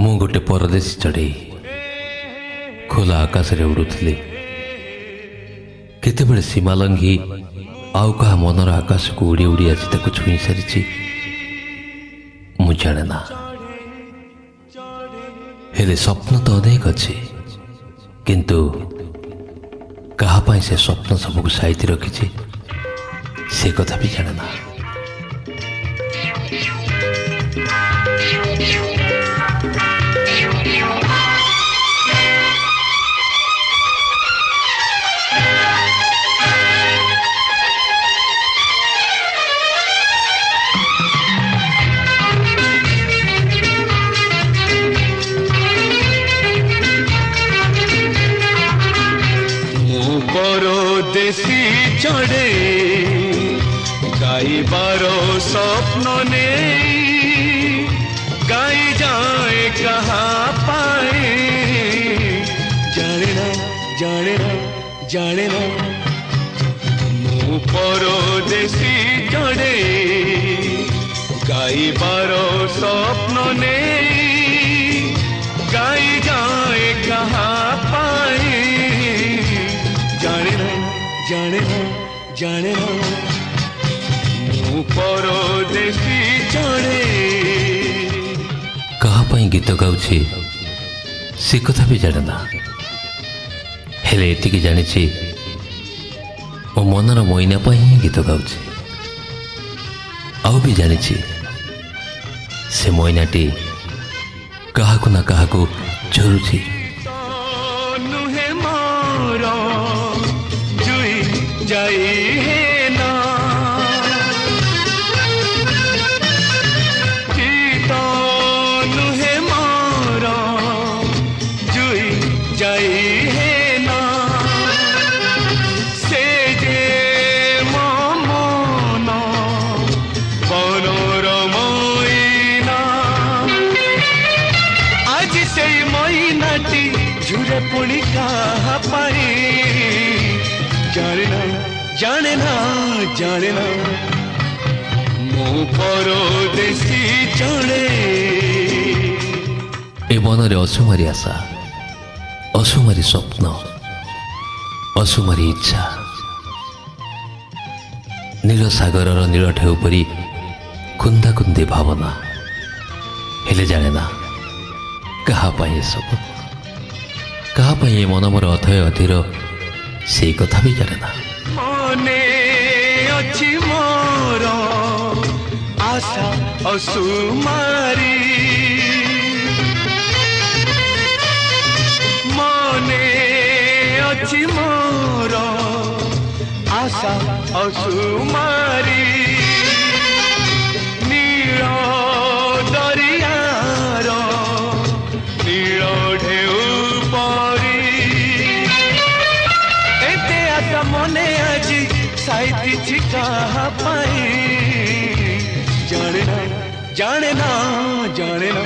ମୁଁ ଗୋଟେ ପରଦେଶୀ ଚଢ଼େଇ ଖୋଲା ଆକାଶରେ ଉଡ଼ୁଥିଲି। କେତେବେଳେ ସୀମା ଲଙ୍ଘି ଆଉ କାହା ମନର ଆକାଶକୁ ଉଡ଼ି ଉଡ଼ି ଆଜି ତାକୁ ଛୁଇଁ ସାରିଛି ମୁଁ ଜାଣେ ନା। ହେଲେ ସ୍ୱପ୍ନ ତ ଅନେକ ଅଛି, କିନ୍ତୁ କାହା ପାଇଁ ସେ ସ୍ୱପ୍ନ ସବୁକୁ ସାଇତି ରଖିଛି ସେ କଥା ବି ଜାଣେ ନା। পরদেশী চড়ে গাইবার স্বপ্ন নেই, গাই যায় কাহা পায়ে জানে না জানে না জানে না। মু পরদেশী চড়ে গাইবার স্বপ্ন নেই, গাই যায় কাহা পায়ে জানে না জানে না জানে না। ମୁଁ ପରଦେଶୀ ଚଢ଼େ। କାହା ପାଇଁ ଗୀତ ଗାଉଛି ସେ କଥା ବି ଜାଣେ ନା। ହେଲେ ଏତିକି ଜାଣିଛି ମୋ ମନର ମଇନା ପାଇଁ ହିଁ ଗୀତ ଗାଉଛି। ଆଉ ବି ଜାଣିଛି ସେ ମଇନାଟି କାହାକୁ ନା କାହାକୁ ଝରୁଛି। ନୁହେଁ ମୋର ଜୁଇ ଯାଇ ହେ ନା, ଗୀତ ନୁହେଁ ମୋର ଜୁଇ ଯାଇ ହେ ନା, ସେ ଯେ ମୋ ମନ ବନର ମଇନା। ଆଜି ସେଇ ମଇନାଟି ঝুরে পুଣି কাহা পাই জানে না জানে না জানে না। ମୁଁ ପରଦେଶୀ ଚଢ଼େ। ଏ ମନରେ ଅସୁମାରୀ ଆଶା, ଅସୁମାରୀ ସ୍ୱପ୍ନ, ଅସୁମାରୀ ଇଚ୍ଛା, ନୀଳ ସାଗରର ନୀଳ ଢେଉ ପରି କୁନ୍ଦା କୁନ୍ଦି ଭାବନା। ହେଲେ ଜାଣେ ନା କାହା ପାଇଁ ଏସବୁ, କାହା ପାଇଁ ଏ ମନ ମୋର ଅଥୟ ଅଧୀର ସେଇ କଥା ବି ଜାଣେ ନା। ମନେ ଅଛି ମୋର ଆଶା ଅସୁମାରୀ, ମନେ ଅଛି ମୋର ଆଶା ଅସୁମାରୀ। ନୀଳ ଦରିଆର ନୀଳ ଢେଉ মনে আজি সাইতিছি কাহা পাই জানে না জানে না জানে না।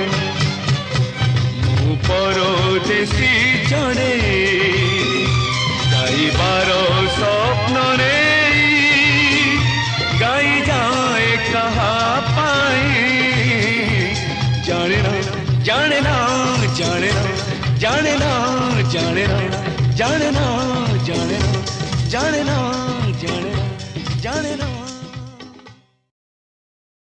ମୁଁ পরদেশী চড়ে গাইবার স্বপ্ন নেই, গাই যায় কাহা পাই জানে না জানে না জানে না জানে না জানে না জানে না জানে না জানে না